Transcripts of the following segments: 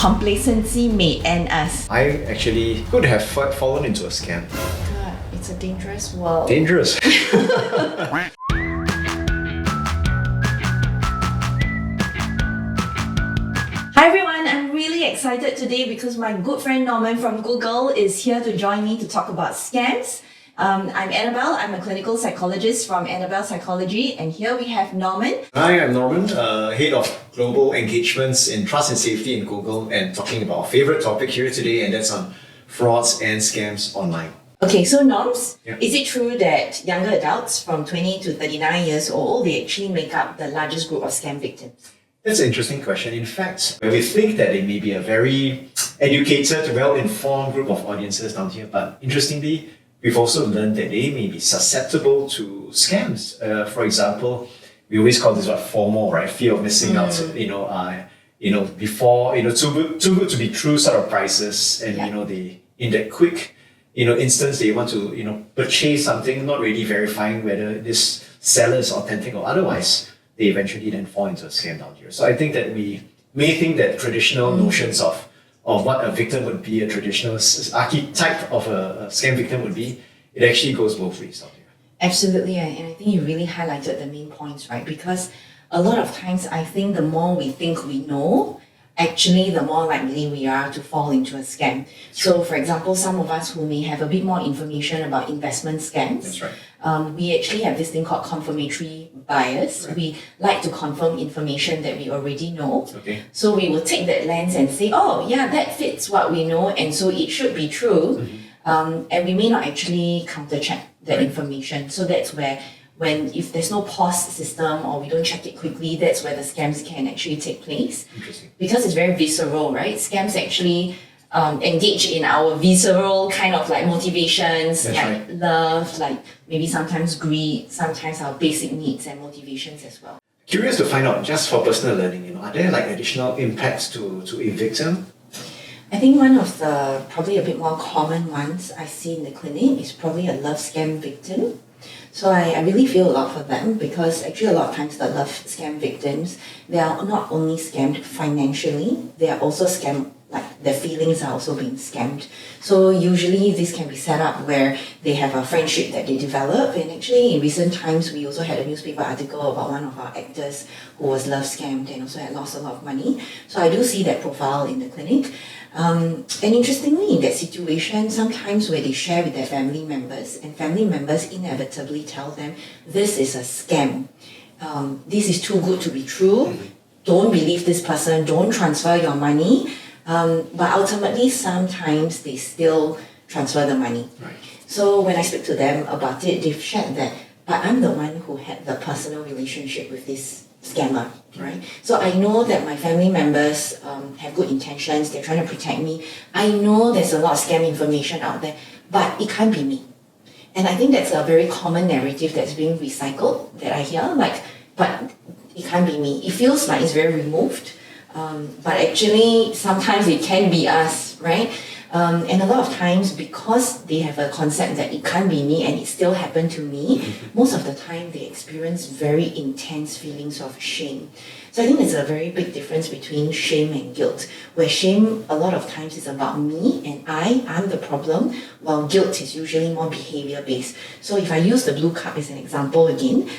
complacency may end us. I actually could have fallen into a scam. God, it's a dangerous world. Dangerous. Hi everyone, I'm really excited today because my good friend Norman from Google is here to join me to talk about scams. I'm Annabelle, I'm a clinical psychologist from Annabelle Psychology, and here we have Norman. Hi, I'm Norman, Head of Global Engagements in Trust and Safety in Google, and talking about our favorite topic here today, and that's on frauds and scams online. Okay, so Norms, Yeah. Is it true that younger adults from 20 to 39 years old, they actually make up the largest group of scam victims? That's an interesting question. In fact, we think that it may be a very educated, well-informed group of audiences down here, but interestingly, we've also learned that they may be susceptible to scams. For example, we always call this FOMO, right? Fear of missing out. Before too good to be true sort of prices, and they in that quick instance they want to purchase something, not really verifying whether this seller is authentic or otherwise. They eventually then fall into a scam down here. So I think that we may think that traditional notions of what a victim would be, a traditional archetype of a scam victim would be, it actually goes both ways down here. Absolutely, and I think you really highlighted the main points, right? Because a lot of times I think the more we think we know, actually the more likely we are to fall into a scam. So for example, some of us who may have a bit more information about investment scams, That's right. We actually have this thing called confirmatory bias. Right. We like to confirm information that we already know. Okay. So we will take that lens and say, oh yeah, that fits what we know, and so it should be true. And we may not actually counter-check that information. So that's where if there's no pause system or we don't check it quickly, that's where the scams can actually take place. Interesting. Because it's very visceral, right? Scams actually engage in our visceral kind of like motivations, That's like right. love, like maybe sometimes greed, sometimes our basic needs and motivations as well. Curious to find out, just for personal learning, are there like additional impacts to a victim? I think one of the probably a bit more common ones I see in the clinic is probably a love scam victim. So I really feel a lot for them, because actually a lot of times the love scam victims, they are not only scammed financially, they are also scammed, like their feelings are also being scammed. So usually this can be set up where they have a friendship that they develop, and actually in recent times we also had a newspaper article about one of our actors who was love scammed and also had lost a lot of money. So I do see that profile in the clinic. And interestingly, in that situation, sometimes where they share with their family members, and family members inevitably tell them, this is a scam. This is too good to be true. Don't believe this person. Don't transfer your money. But ultimately, sometimes they still transfer the money. Right. So when I speak to them about it, they've shared that, but I'm the one who had the personal relationship with this scammer, right? So I know that my family members have good intentions, they're trying to protect me. I know there's a lot of scam information out there, but it can't be me. And I think that's a very common narrative that's being recycled that I hear, but it can't be me. It feels like it's very removed, but actually sometimes it can be us, right? And a lot of times, because they have a concept that it can't be me and it still happened to me, most of the time they experience very intense feelings of shame. So I think there's a very big difference between shame and guilt, where shame a lot of times is about me and I'm the problem, while guilt is usually more behavior based. So if I use the blue cup as an example again,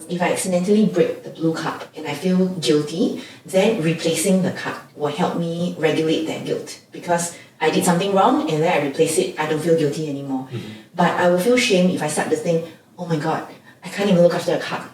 if I accidentally break the blue cup and I feel guilty, then replacing the cup will help me regulate that guilt, because I did something wrong and then I replace it, I don't feel guilty anymore. But I will feel shame if I start to think, oh my God, I can't even look after a cup.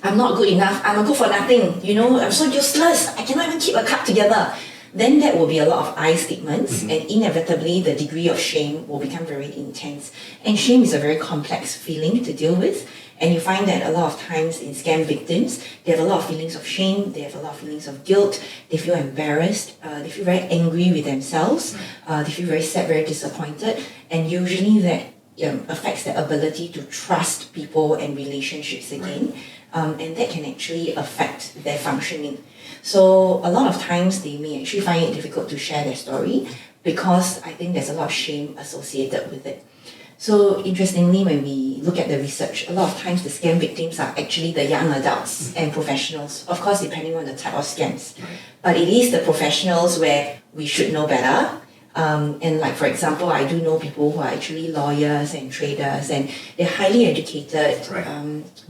I'm not good enough, I'm a good for nothing, I'm so useless, I cannot even keep a cup together. Then that will be a lot of I statements, and inevitably the degree of shame will become very intense. And shame is a very complex feeling to deal with. And you find that a lot of times in scam victims, they have a lot of feelings of shame, they have a lot of feelings of guilt, they feel embarrassed, they feel very angry with themselves, they feel very sad, very disappointed, and usually that affects their ability to trust people and relationships again, and that can actually affect their functioning. So a lot of times they may actually find it difficult to share their story, because I think there's a lot of shame associated with it. So interestingly, when we look at the research, a lot of times the scam victims are actually the young adults and professionals, of course, depending on the type of scams. But it is the professionals where we should know better. And like, for example, I do know people who are actually lawyers and traders, and they're highly educated.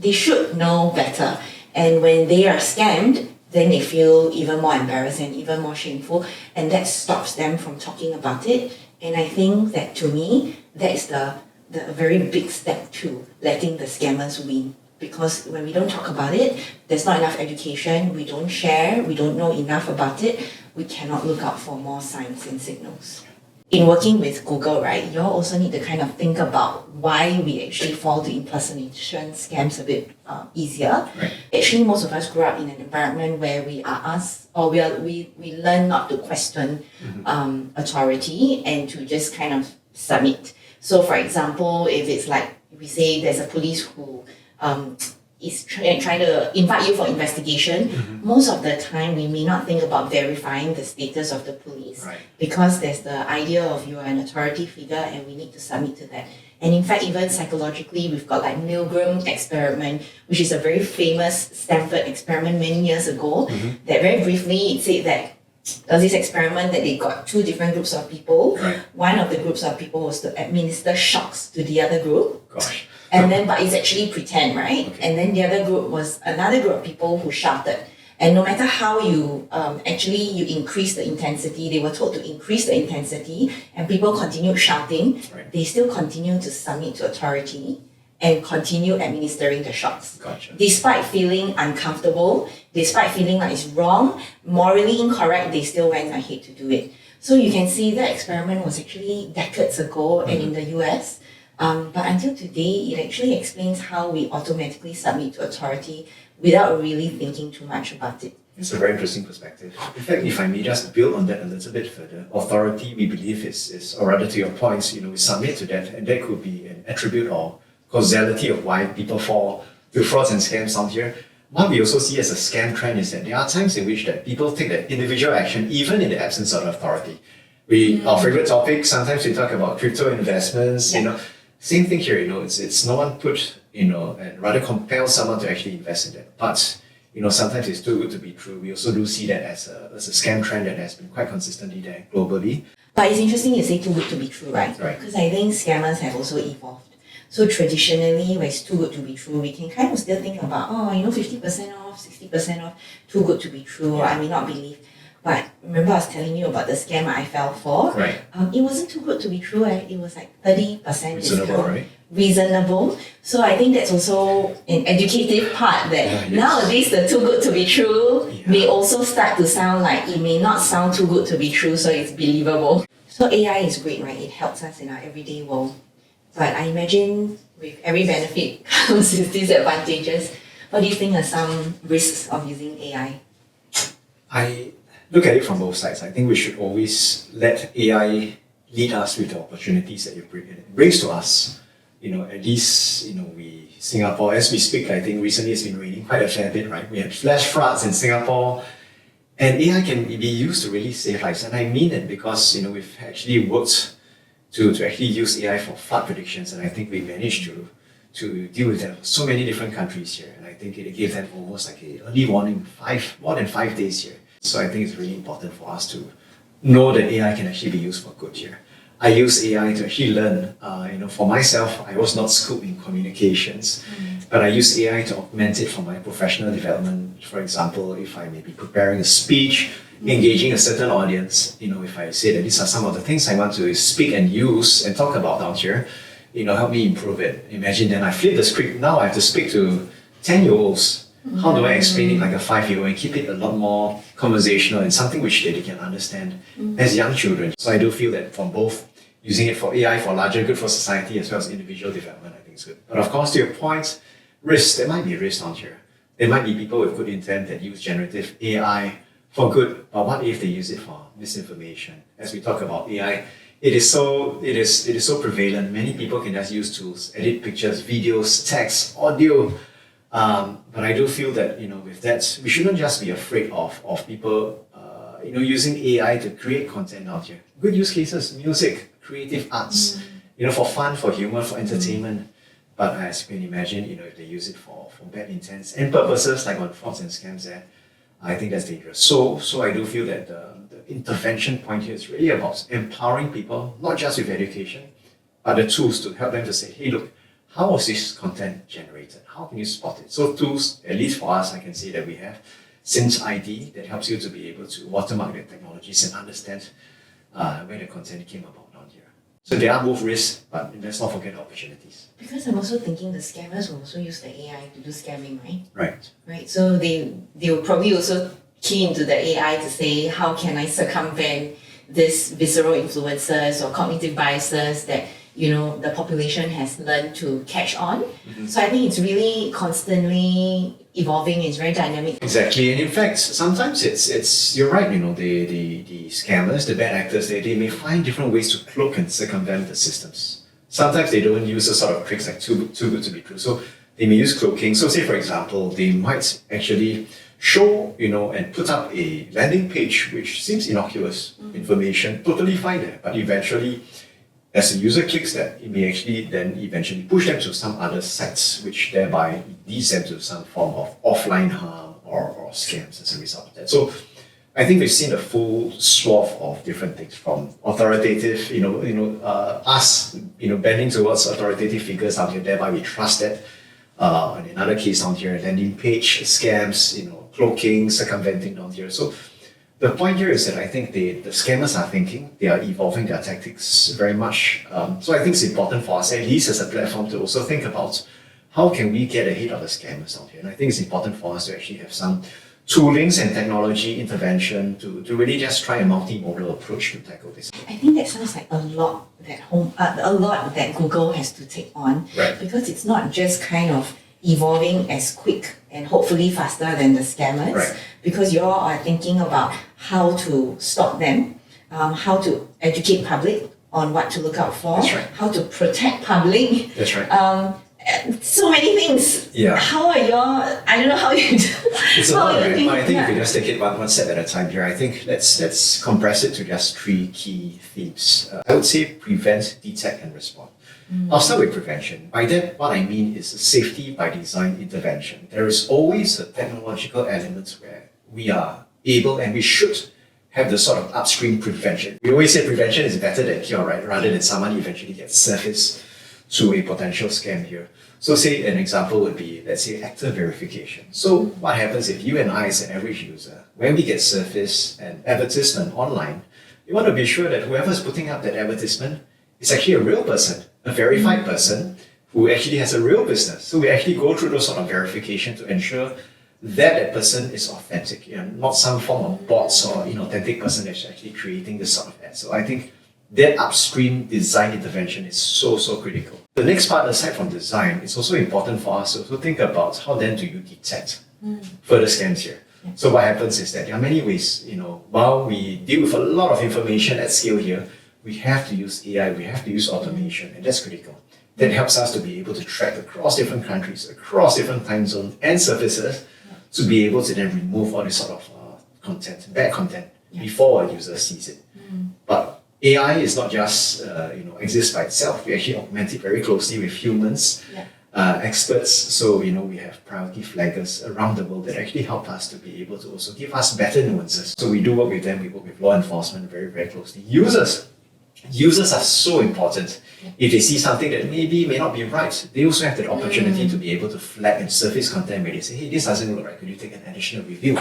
They should know better. And when they are scammed, then they feel even more embarrassed and even more shameful, and that stops them from talking about it. And I think that, to me, that is the very big step to letting the scammers win. Because when we don't talk about it, there's not enough education, we don't share, we don't know enough about it, we cannot look out for more signs and signals. In working with Google, right, you all also need to kind of think about why we actually fall to impersonation scams a bit easier. Actually, most of us grew up in an environment where we are asked, or we learn not to question authority and to just kind of submit. So for example, if it's like, we say there's a police who is trying to invite you for investigation, most of the time we may not think about verifying the status of the police, because there's the idea of you are an authority figure and we need to submit to that. And in fact, even psychologically, we've got like Milgram experiment, which is a very famous Stanford experiment many years ago, that very briefly it said that there was this experiment that they got two different groups of people. One of the groups of people was to administer shocks to the other group. And then, but it's actually pretend, right? And then the other group was another group of people who shouted. And no matter how you you increase the intensity, they were told to increase the intensity, and people continued shouting, they still continue to submit to authority and continue administering the shocks. Despite feeling uncomfortable, despite feeling like it's wrong, morally incorrect, they still went ahead to do it. So you can see that experiment was actually decades ago and in the US. But until today, it actually explains how we automatically submit to authority without really thinking too much about it. It's a very interesting perspective. In fact, if I may just build on that a little bit further, authority, we believe is or rather to your points, we submit to that, and that could be an attribute or causality of why people fall to frauds and scams out here. What we also see as a scam trend is that there are times in which that people take that individual action even in the absence of authority. Our favorite topic, sometimes we talk about crypto investments, same thing here, it's no one put, and rather compel someone to actually invest in that. But, sometimes it's too good to be true. We also do see that as a scam trend that has been quite consistently there globally. But it's interesting you say too good to be true, right? Because I think scammers have also evolved. So traditionally, when it's too good to be true, we can kind of still think about, 50% off, 60% off, too good to be true, I may not believe. But remember I was telling you about the scam I fell for? It wasn't too good to be true. It was like 30% reasonable, right? Reasonable. So I think that's also an educative part that nowadays the too good to be true may also start to sound like it may not sound too good to be true, so it's believable. So AI is great, right? It helps us in our everyday world. But I imagine with every benefit comes with disadvantages. What do you think are some risks of using AI? I look at it from both sides. I think we should always let AI lead us with the opportunities that it brings to us. At least, Singapore, as we speak, I think recently it's been raining quite a fair bit, right? We had flash floods in Singapore, and AI can be used to really save lives. And I mean it because, we've actually worked to actually use AI for flood predictions, and I think we managed to deal with that. So many different countries here, and I think it gave them almost like an early warning, more than 5 days here. So I think it's really important for us to know that AI can actually be used for good here. I use AI to actually learn. For myself, I was not schooled in communications, but I use AI to augment it for my professional development. For example, if I may be preparing a speech, engaging a certain audience, if I say that these are some of the things I want to speak and use and talk about down here, help me improve it. Imagine then I flip the script. Now I have to speak to 10-year-olds. How do I explain it like a 5-year-old and keep it a lot more conversational and something which they can understand as young children? So I do feel that from both using it for AI for larger good for society as well as individual development, I think it's good. But of course, to your point, risks, there might be risks on here. There might be people with good intent that use generative AI for good, but what if they use it for misinformation? As we talk about AI, it is so prevalent. Many people can just use tools, edit pictures, videos, text, audio. But I do feel that, with that, we shouldn't just be afraid of people, using AI to create content out here. Good use cases, music, creative arts. for fun, for humor, for entertainment. But as you can imagine, if they use it for bad intents and purposes, like on frauds and scams there, I think that's dangerous. So I do feel that the intervention point here is really about empowering people, not just with education, but the tools to help them to say, hey, look, how was this content generated? How can you spot it? So tools, at least for us, I can say that we have Since ID that helps you to be able to watermark the technologies and understand where the content came about down here. So there are both risks, but let's not forget the opportunities. Because I'm also thinking the scammers will also use the AI to do scamming, right? Right. Right. So they will probably also key into the AI to say, how can I circumvent this visceral influences or cognitive biases that the population has learned to catch on. Mm-hmm. So I think it's really constantly evolving. It's very dynamic. Exactly, and in fact, sometimes it's you're right. The scammers, the bad actors, they may find different ways to cloak and circumvent the systems. Sometimes they don't use a sort of tricks like too good to be true. So they may use cloaking. So say for example, they might actually show and put up a landing page which seems innocuous information, totally fine there, but eventually, as the user clicks that, it may actually then eventually push them to some other sites, which thereby leads them to some form of offline harm or scams as a result of that. So I think we've seen a full swath of different things from authoritative, us, bending towards authoritative figures out here, thereby we trust that. In another case down here, landing page scams, cloaking, circumventing down here. So the point here is that I think the scammers are thinking, they are evolving their tactics very much. So I think it's important for us, at least as a platform, to also think about how can we get ahead of the scammers out here. And I think it's important for us to actually have some toolings and technology intervention to really just try a multimodal approach to tackle this. I think that sounds like a lot that Google has to take on, right? Because it's not just kind of evolving as quick and hopefully faster than the scammers, right? Because you all are thinking about how to stop them, how to educate public on what to look out for, that's right, how to protect public. That's right. So many things. Yeah. How are your? I don't know how you do. It's a lot, right? But I think if we just take it one step at a time here, I think let's compress it to just three key themes. I would say prevent, detect, and respond. I'll start with prevention. By that, what I mean is a safety by design intervention. There is always a technological element where we are able and we should have the sort of upstream prevention. We always say prevention is better than cure, right? Rather than someone eventually gets surfaced to a potential scam here. So say an example would be, let's say, actor verification. So what happens if you and I as an average user, when we get surfaced an advertisement online, we want to be sure that whoever's putting up that advertisement is actually a real person, a verified person who actually has a real business. So we actually go through those sort of verification to ensure that person is authentic, not some form of bots or inauthentic person that's actually creating this sort of ad. So I think that upstream design intervention is so critical. The next part, aside from design, it's also important for us to also think about how then do you detect further scams here. So what happens is that there are many ways, while we deal with a lot of information at scale here, we have to use AI, we have to use automation, and that's critical. That helps us to be able to track across different countries, across different time zones and services, to be able to then remove all this sort of content, bad content, before a user sees it. But AI is not just exists by itself. We actually augment it very closely with humans, experts. So we have priority flaggers around the world that actually help us to be able to also give us better nuances. So we do work with them. We work with law enforcement very closely. Users are so important. If they see something that may not be right, they also have that opportunity to be able to flag and surface content where they say, hey, this doesn't look right, could you take an additional review?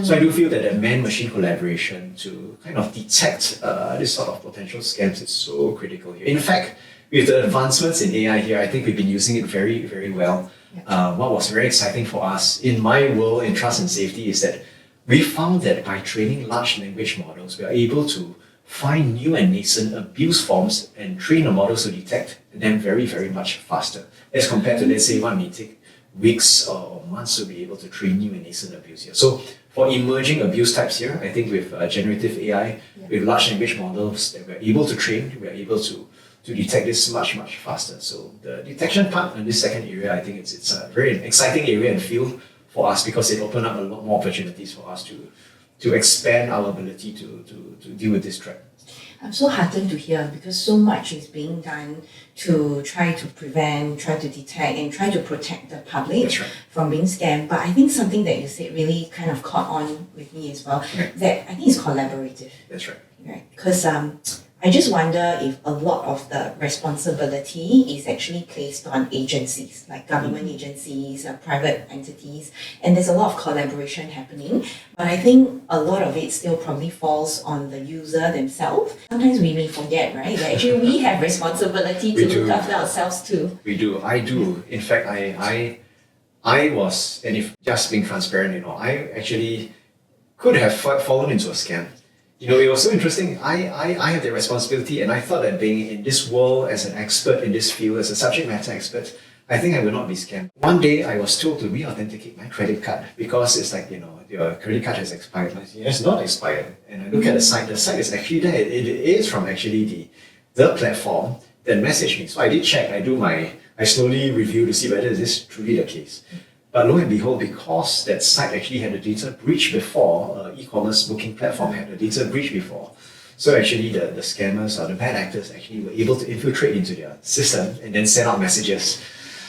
So I do feel that the man-machine collaboration to kind of detect this sort of potential scams is so critical here. In fact, with the advancements in AI here, I think we've been using it very well. What was very exciting for us in my world in trust and safety is that we found that by training large language models, we are able to find new and nascent abuse forms and train the models to detect them very much faster as compared to, let's say, one may take weeks or months to be able to train new and nascent abuse here. So for emerging abuse types here, I think with generative AI, with large language models that we're able to train, we're able to detect this much faster. So the detection part in this second area, I think it's a very exciting area and field for us because it opened up a lot more opportunities for us to expand our ability to deal with this threat. I'm so heartened to hear because so much is being done to try to prevent, try to detect, and try to protect the public That's right. from being scammed. But I think something that you said really kind of caught on with me as well, Right. that I think is collaborative. That's right. Right, because I just wonder if a lot of the responsibility is actually placed on agencies, like government agencies, private entities, and there's a lot of collaboration happening. But I think a lot of it still probably falls on the user themselves. Sometimes we may forget, right, that actually we have responsibility to look after ourselves too. We do. I do. In fact, I was, and if just being transparent, I actually could have fallen into a scam. It was so interesting. I have the responsibility, and I thought that being in this world as an expert in this field, as a subject matter expert, I think I will not be scammed. One day I was told to re-authenticate my credit card because it's like, your credit card has expired. It's not expired. And I look at the site is actually there. It is from actually the platform that messaged me. So I did check, I slowly review to see whether this is truly the case. But lo and behold, because that site actually had a data breach before, e-commerce booking platform had a data breach before, so actually the scammers or the bad actors actually were able to infiltrate into their system and then send out messages.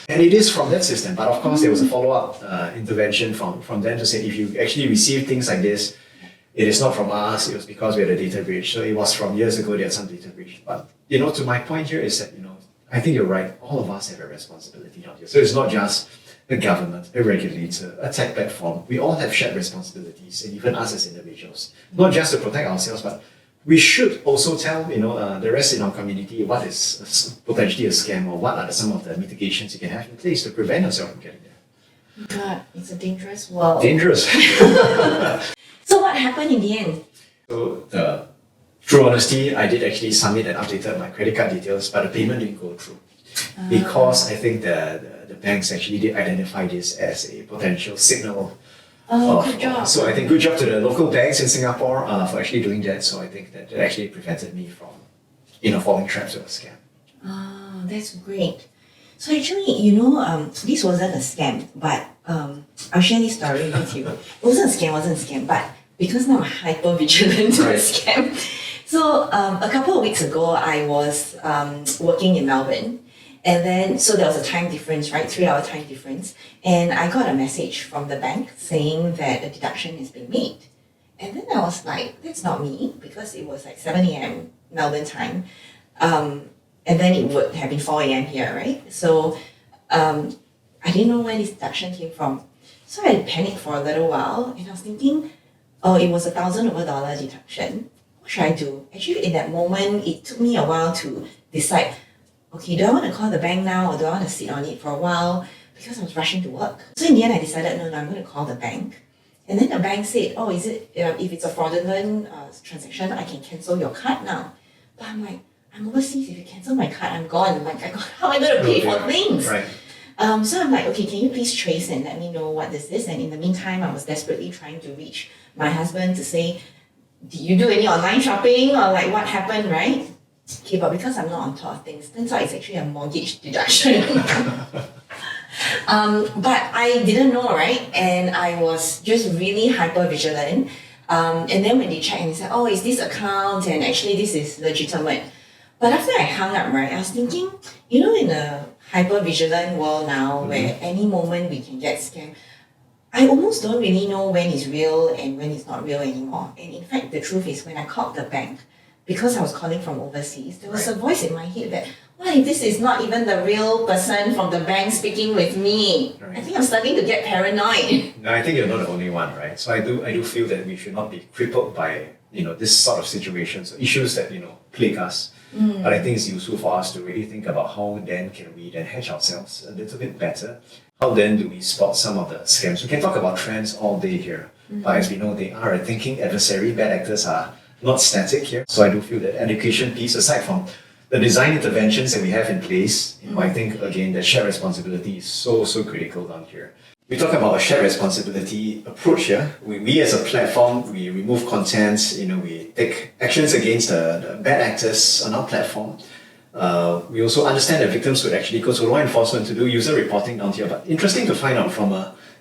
And it is from that system, but of course there was a follow-up intervention from them to say, if you actually receive things like this, it is not from us, it was because we had a data breach. So it was from years ago, they had some data breach. But, to my point here is that, I think you're right, all of us have a responsibility out here. So it's not just a government, a regulator, a tech platform. We all have shared responsibilities, and even us as individuals, not just to protect ourselves, but we should also tell the rest in our community what is potentially a scam, or what are some of the mitigations you can have in place to prevent yourself from getting there. God, it's a dangerous world. Dangerous. So what happened in the end? So true honesty, I did actually submit and updated my credit card details, but the payment didn't go through. Because I think the banks actually did identify this as a potential signal. Good job. So I think good job to the local banks in Singapore for actually doing that. So I think that actually prevented me from falling trapped to a scam. That's great. So actually, this wasn't a scam, but I'll share this story with you. It wasn't a scam, but because now I'm hyper vigilant to a scam. So a couple of weeks ago, I was working in Melbourne. And then, so there was a time difference, right? 3-hour time difference. And I got a message from the bank saying that a deduction has been made. And then I was like, that's not me, because it was like 7 a.m. Melbourne time. And then it would have been 4 a.m. here, right? So I didn't know where this deduction came from. So I panicked for a little while, and I was thinking, oh, it was $1,000 over deduction. What should I do? Actually, in that moment, it took me a while to decide, okay, do I want to call the bank now, or do I want to sit on it for a while? Because I was rushing to work. So in the end, I decided, no, I'm going to call the bank. And then the bank said, oh, is it, if it's a fraudulent transaction, I can cancel your card now. But I'm like, I'm overseas. If you cancel my card, I'm gone. I'm like, how am I going to pay for things? Right. So I'm like, okay, can you please trace and let me know what this is? And in the meantime, I was desperately trying to reach my husband to say, did you do any online shopping, or like what happened, right? Okay, but because I'm not on top of things, turns out it's actually a mortgage deduction. But I didn't know, right? And I was just really hyper vigilant. And then when they checked and they said, oh, is this account? And actually this is legitimate. But after I hung up, right, I was thinking, in a hyper vigilant world now, where any moment we can get scammed, I almost don't really know when it's real and when it's not real anymore. And in fact, the truth is, when I called the bank, because I was calling from overseas, there was a voice in my head that, what if this is not even the real person from the bank speaking with me? Right. I think I'm starting to get paranoid. No, I think you're not the only one, right? So I do feel that we should not be crippled by this sort of situations, issues that plague us. But I think it's useful for us to really think about how then can we then hedge ourselves a little bit better. How then do we spot some of the scams? We can talk about trends all day here, but as we know, they are a thinking adversary. Bad actors are not static here. So I do feel that education piece, aside from the design interventions that we have in place, I think again that shared responsibility is so critical down here. We talk about a shared responsibility approach here. We as a platform, we remove content, we take actions against the bad actors on our platform. We also understand that victims would actually go to law enforcement to do user reporting down here. But interesting to find out from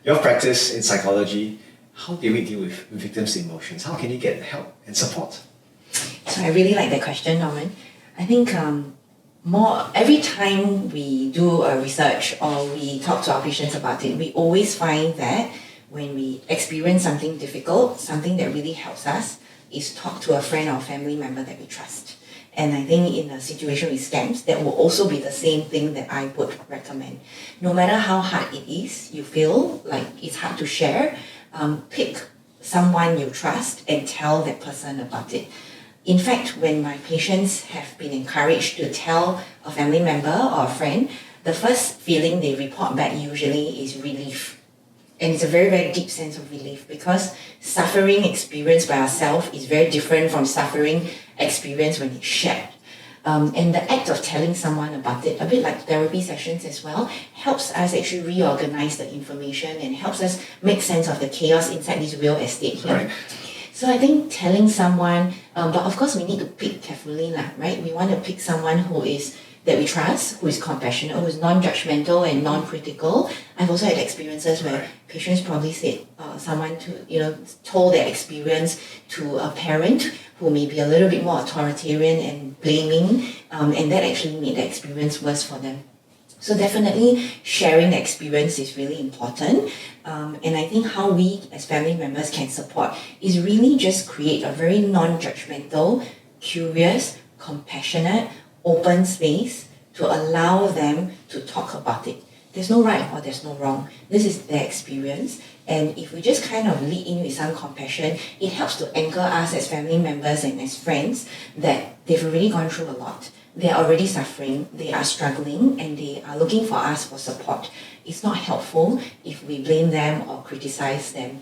your practice in psychology, how do we deal with victims' emotions? How can you get help and support? So I really like that question, Norman. I think every time we do a research or we talk to our patients about it, we always find that when we experience something difficult, something that really helps us is talk to a friend or family member that we trust. And I think in a situation with scams, that will also be the same thing that I would recommend. No matter how hard it is, you feel like it's hard to share, pick someone you trust and tell that person about it. In fact, when my patients have been encouraged to tell a family member or a friend, the first feeling they report back usually is relief. And it's a very, very deep sense of relief because suffering experienced by ourselves is very different from suffering experienced when it's shared. And the act of telling someone about it, a bit like therapy sessions as well, helps us actually reorganize the information and helps us make sense of the chaos inside this real estate here. Right. So I think telling someone, but of course we need to pick carefully, right? We want to pick someone that we trust, who is compassionate, who is non-judgmental and non-critical. I've also had experiences where patients probably said told their experience to a parent who may be a little bit more authoritarian and blaming, and that actually made the experience worse for them. So definitely sharing the experience is really important. And I think how we as family members can support is really just create a very non-judgmental, curious, compassionate, open space to allow them to talk about it. There's no right or there's no wrong. This is their experience. And if we just kind of lead in with some compassion, it helps to anchor us as family members and as friends that they've already gone through a lot. They're already suffering, they are struggling, and they are looking for us for support. It's not helpful if we blame them or criticize them.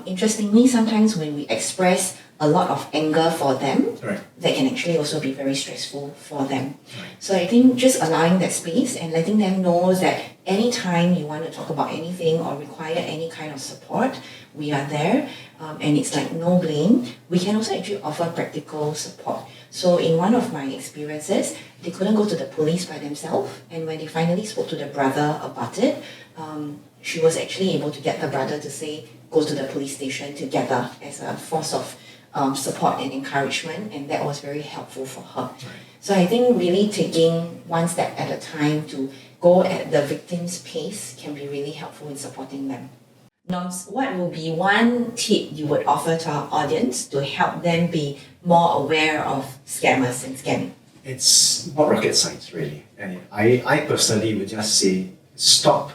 Interestingly, sometimes when we express a lot of anger for them, that can actually also be very stressful for them. So I think just allowing that space and letting them know that anytime you want to talk about anything or require any kind of support, we are there, and it's like no blame. We can also actually offer practical support. So in one of my experiences, they couldn't go to the police by themselves, and when they finally spoke to the brother about it, she was actually able to get the brother to say, go to the police station together as a force of support and encouragement, and that was very helpful for her. So I think really taking one step at a time to go at the victim's pace can be really helpful in supporting them. Noms, what will be one tip you would offer to our audience to help them be more aware of scammers and scamming? It's not rocket science, really. And I personally would just say, stop,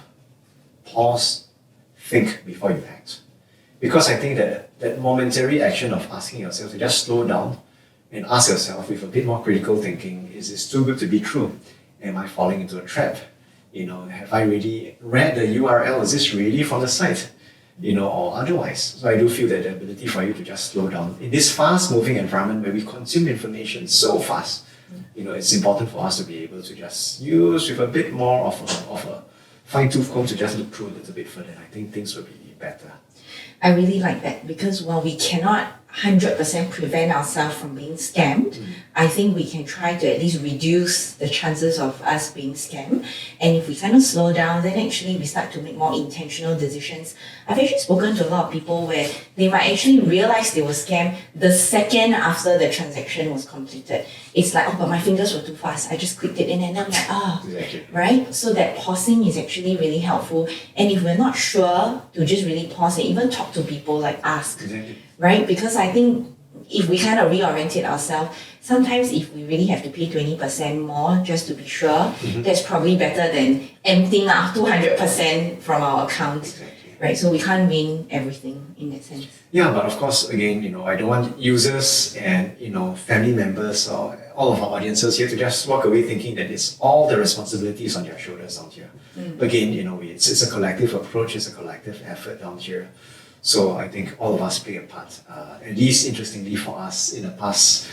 pause, think before you act. Because I think that momentary action of asking yourself to just slow down and ask yourself with a bit more critical thinking, is this too good to be true? Am I falling into a trap? Have I really read the URL? Is this really from the site? Or otherwise. So I do feel that the ability for you to just slow down in this fast-moving environment where we consume information so fast, it's important for us to be able to just use with a bit more of a fine-tooth comb to just look through a little bit further. And I think things will be better. I really like that because while we cannot 100% prevent ourselves from being scammed, I think we can try to at least reduce the chances of us being scammed. And if we kind of slow down, then actually we start to make more intentional decisions. I've actually spoken to a lot of people where they might actually realize they were scammed the second after the transaction was completed. It's like, oh, but my fingers were too fast. I just clicked it in and I'm like, Exactly. Right? So that pausing is actually really helpful. And if we're not sure, to just really pause and even talk to people, like ask. Exactly. Right? Because I think if we kind of reorientate ourselves, sometimes if we really have to pay 20% more just to be sure, that's probably better than emptying out 200% from our account. Exactly. Right? So we can't win everything in that sense. Yeah, but of course, again, I don't want users and, family members or all of our audiences here to just walk away thinking that it's all the responsibilities on their shoulders down here. Again, it's a collective approach, it's a collective effort down here. So I think all of us play a part. At least interestingly for us in the past,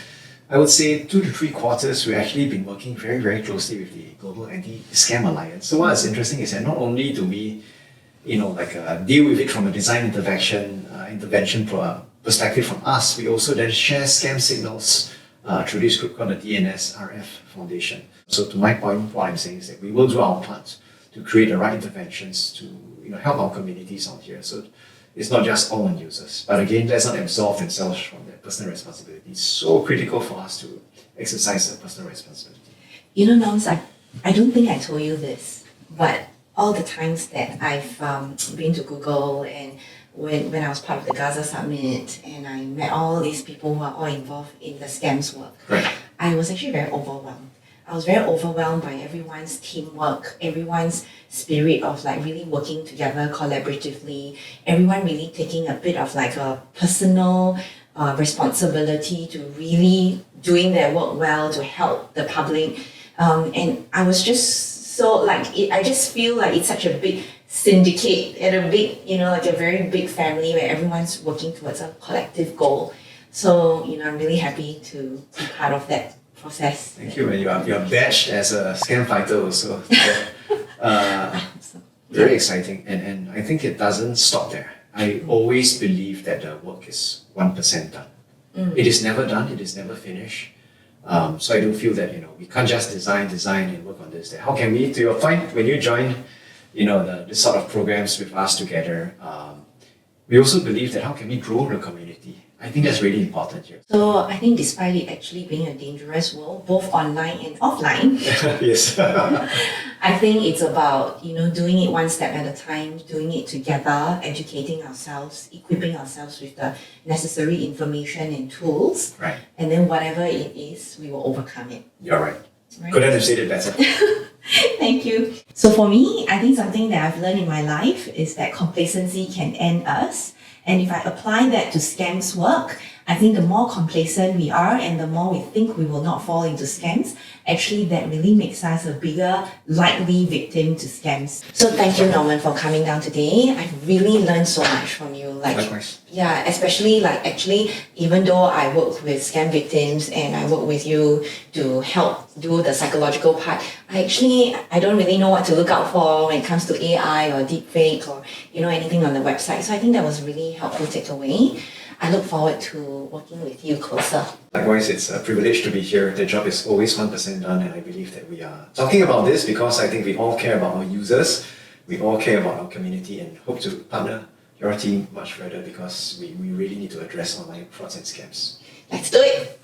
I would say 2 to 3 quarters, we've actually been working very, very closely with the Global Anti-Scam Alliance. So what's interesting is that not only do we, deal with it from a design intervention perspective from us, we also then share scam signals through this group called the DNSRF Foundation. So to my point, what I'm saying is that we will do our part to create the right interventions to help our communities out here. So it's not just all on users. But again, let's not absolve themselves from their personal responsibility. It's so critical for us to exercise the personal responsibility. You know, Noms, I don't think I told you this, but all the times that I've been to Google and when I was part of the GASA summit and I met all these people who are all involved in the scams work, Right. I was actually very overwhelmed. I was very overwhelmed by everyone's teamwork, everyone's spirit of like really working together collaboratively, everyone really taking a bit of like a personal responsibility to really doing their work well to help the public. And I was just so like, I just feel like it's such a big syndicate and a big, like a very big family where everyone's working towards a collective goal. So, I'm really happy to be part of that process. Thank you, and you're badged as a scam fighter also. Very exciting, and I think it doesn't stop there. I always believe that the work is 1% done. It is never done, it is never finished. So I do feel that we can't just design and work on this. How can we, to your point, when you join the sort of programs with us together, we also believe that how can we grow the community? I think that's really important here. So I think despite it actually being a dangerous world, both online and offline, yes. I think it's about, doing it one step at a time, doing it together, educating ourselves, equipping ourselves with the necessary information and tools. Right. And then whatever it is, we will overcome it. You're right. Right? Couldn't have said it better. Thank you. So for me, I think something that I've learned in my life is that complacency can end us. And if I apply that to scams work, I think the more complacent we are and the more we think we will not fall into scams, actually that really makes us a bigger likely victim to scams. So thank you, Norman, for coming down today. I've really learned so much from you. Likewise. Yeah, especially actually, even though I work with scam victims and I work with you to help do the psychological part, I don't really know what to look out for when it comes to AI or deepfake or anything on the website. So I think that was a really helpful takeaway. I look forward to working with you closer. Likewise, it's a privilege to be here. The job is always 1% done, and I believe that we are talking about this because I think we all care about our users, we all care about our community, and hope to partner your team much further because we really need to address online frauds and scams. Let's do it!